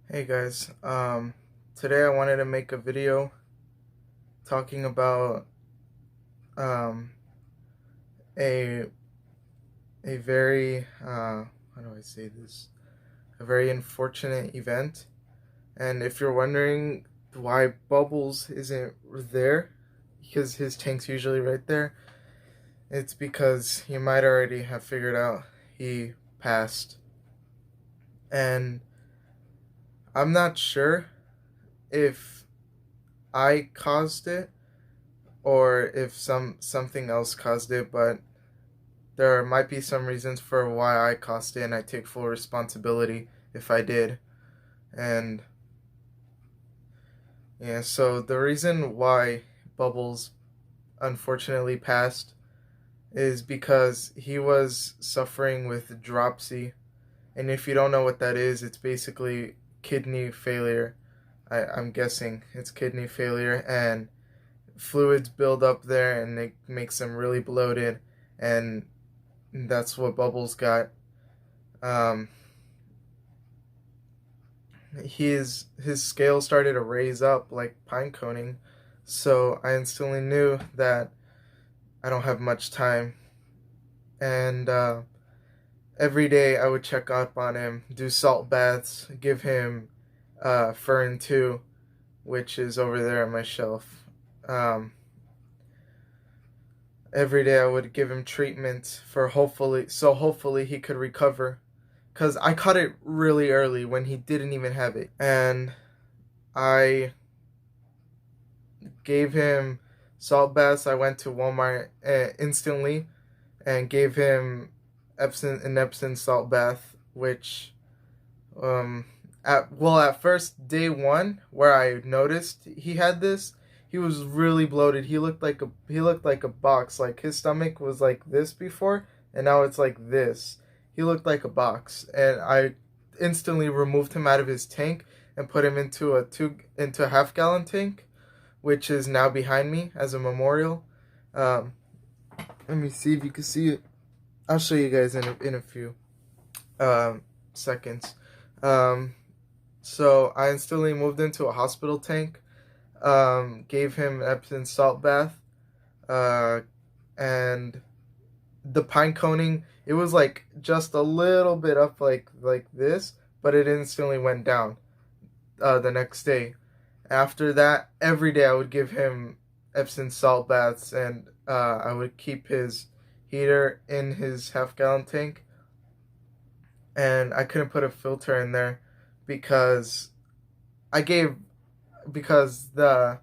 Hey guys, today I wanted to make a video talking about um, a a very how do I say this? A very unfortunate event. And if you're wondering why Bubbles isn't there, because his tank's usually right there, it's because you might already have figured out he passed. And I'm not sure if I caused it or if something else caused it, but there might be some reasons for why I caused it, and I take full responsibility if I did. And yeah, so the reason why Bubbles unfortunately passed is because he was suffering with dropsy. And if you don't know what that is, it's basically kidney failure. I'm guessing it's kidney failure, and fluids build up there and it makes them really bloated, and that's what Bubbles got. Um, his scale started to raise up like pine coning, so I instantly knew that I don't have much time. And every day I would check up on him, do salt baths, give him Fern 2, which is over there on my shelf. Um, every day I would give him treatment for hopefully he could recover, because I caught it really early when he didn't even have it. And I gave him salt baths. I went to Walmart instantly and gave him Epsom salt bath, which um at first, day one, where I noticed he had this, he was really bloated. He looked like a box. Like his stomach was like this before, and now it's like this. He looked like a box, and I instantly removed him out of his tank and put him into a half-gallon tank, which is now behind me as a memorial. Um, Let me see if you can see it. I'll show you guys in a few seconds. Um, so I instantly moved into a hospital tank, gave him Epsom salt bath, uh, and the pine coning. It was like just a little bit up, like this, but it instantly went down the next day. After that, every day I would give him Epsom salt baths, and I would keep his heater in his half-gallon tank, and I couldn't put a filter in there because I gave because the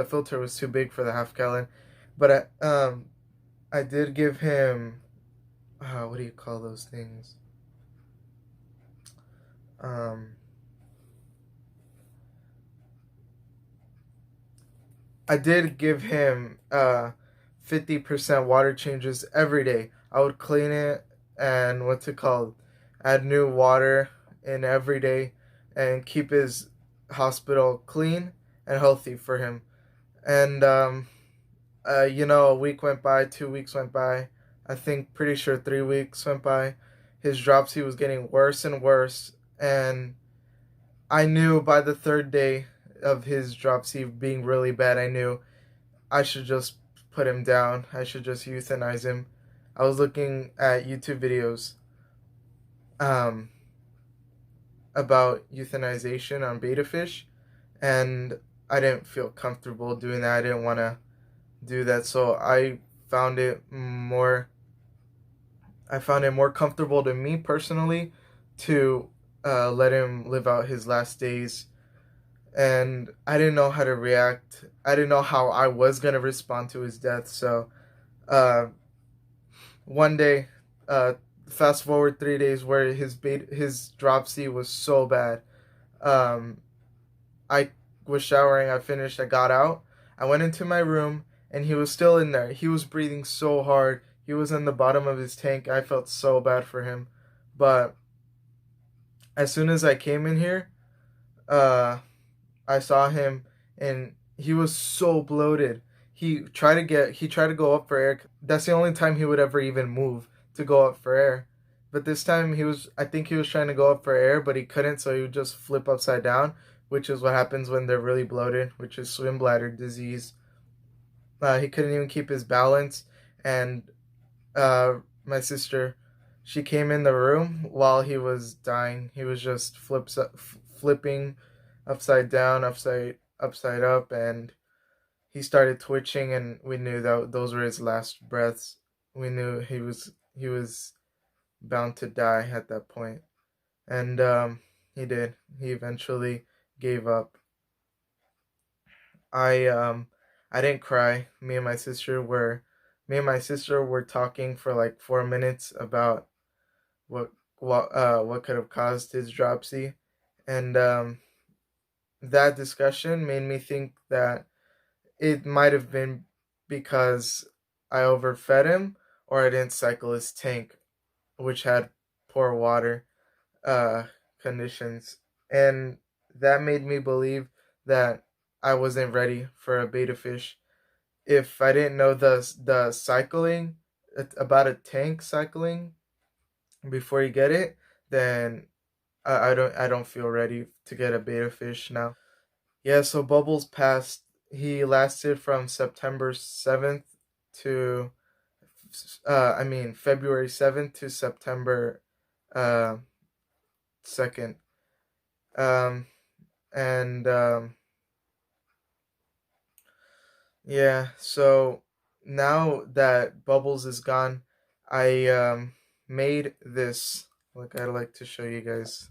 filter was too big for the half gallon, but I did give him what do you call those things? Um, I did give him 50% water changes every day. I would clean it and what's it called? Add new water in every day and keep his hospital clean and healthy for him. And a week went by, 2 weeks went by. I think pretty sure 3 weeks went by. His dropsy was getting worse and worse, and I knew by the third day of his dropsy being really bad, I knew I should just put him down. I should just euthanize him. I was looking at YouTube videos um, about euthanization on betta fish, and I didn't feel comfortable doing that. I didn't want to do that, so found it more I found it more comfortable to me personally to let him live out his last days. And I didn't know how to react. I didn't know how I was gonna respond to his death. So uh, one day, uh, fast forward 3 days, where his dropsy was so bad. Um, I was showering. I finished. I got out. I went into my room, and he was still in there. He was breathing so hard. He was in the bottom of his tank. I felt so bad for him. But as soon as I came in here, uh, I saw him, and he was so bloated. He tried to go up for air. That's the only time he would ever even move to go up for air. but this time I think he was trying to go up for air, but he couldn't, so he would just flip upside down, which is what happens when they're really bloated, which is swim bladder disease. He couldn't even keep his balance, and my sister, she came in the room while he was dying. He was just flipping upside down, upside up, and he started twitching, and we knew that those were his last breaths. We knew he was bound to die at that point, and he did. He eventually gave up. I um I didn't cry. Me and my sister were talking for like 4 minutes about what could have caused his dropsy, and that discussion made me think that it might have been because I overfed him or I didn't cycle his tank, which had poor water uh, conditions, and that made me believe that I wasn't ready for a beta fish. If I didn't know the cycling about a tank cycling before you get it, then I don't feel ready to get a beta fish now. Yeah, so Bubbles passed. He lasted from September 7th to February 7th to September uh 2nd. Um and Yeah, so now that Bubbles is gone, I made this. Look, I'd like to show you guys.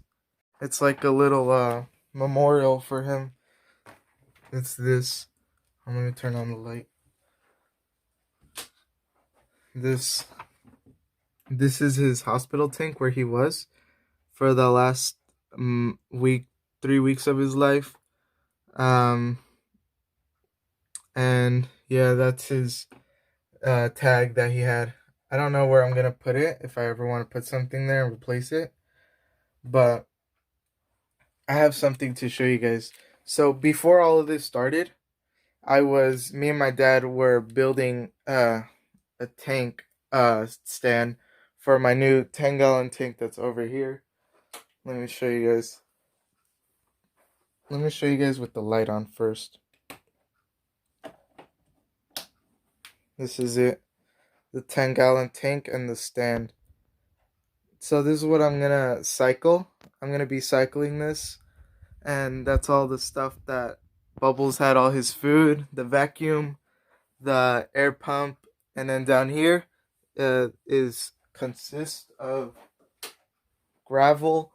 It's like a little memorial for him. It's this. I'm gonna turn on the light. This this is his hospital tank where he was for the last week, 3 weeks of his life. Um, and yeah, that's his tag that he had. I don't know where I'm gonna put it if I ever want to put something there and replace it, but I have something to show you guys. So before all of this started, me and my dad were building a tank stand for my new 10-gallon tank that's over here. Let me show you guys. Let me show you guys with the light on first. This is it. The 10-gallon tank and the stand. So this is what I'm gonna cycle. I'm gonna be cycling this, and that's all the stuff that Bubbles had, all his food, the vacuum, the air pump, and then down here is consists of gravel,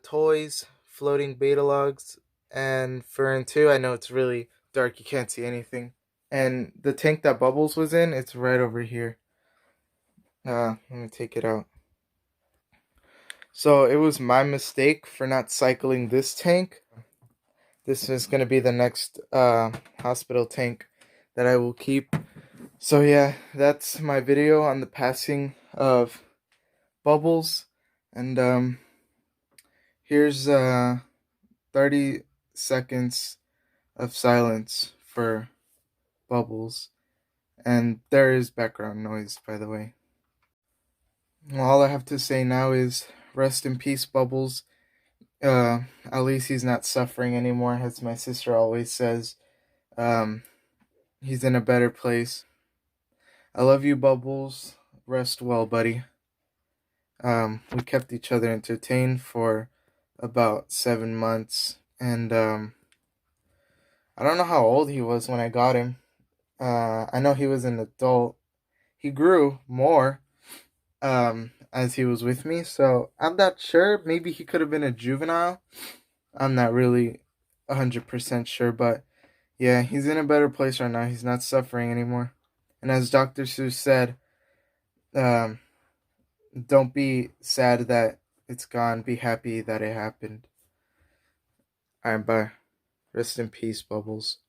toys, floating beta logs, and Fern 2. I know it's really dark, you can't see anything. And the tank that Bubbles was in, it's right over here. Let me take it out. So it was my mistake for not cycling this tank. This is going to be the next hospital tank that I will keep. So yeah, that's my video on the passing of Bubbles. And here's 30 seconds of silence for Bubbles. And there is background noise, by the way. Well, all I have to say now is rest in peace, Bubbles. At least he's not suffering anymore, as my sister always says. Um, he's in a better place. I love you, Bubbles. Rest well, buddy. We kept each other entertained for about 7 months, and I don't know how old he was when I got him. I know he was an adult. He grew more as he was with me, so I'm not sure. Maybe he could have been a juvenile. I'm not really 100% sure, but yeah, he's in a better place right now. He's not suffering anymore. And as Dr. Seuss said, um, don't be sad that it's gone. Be happy that it happened. Alright, bye. Rest in peace, Bubbles.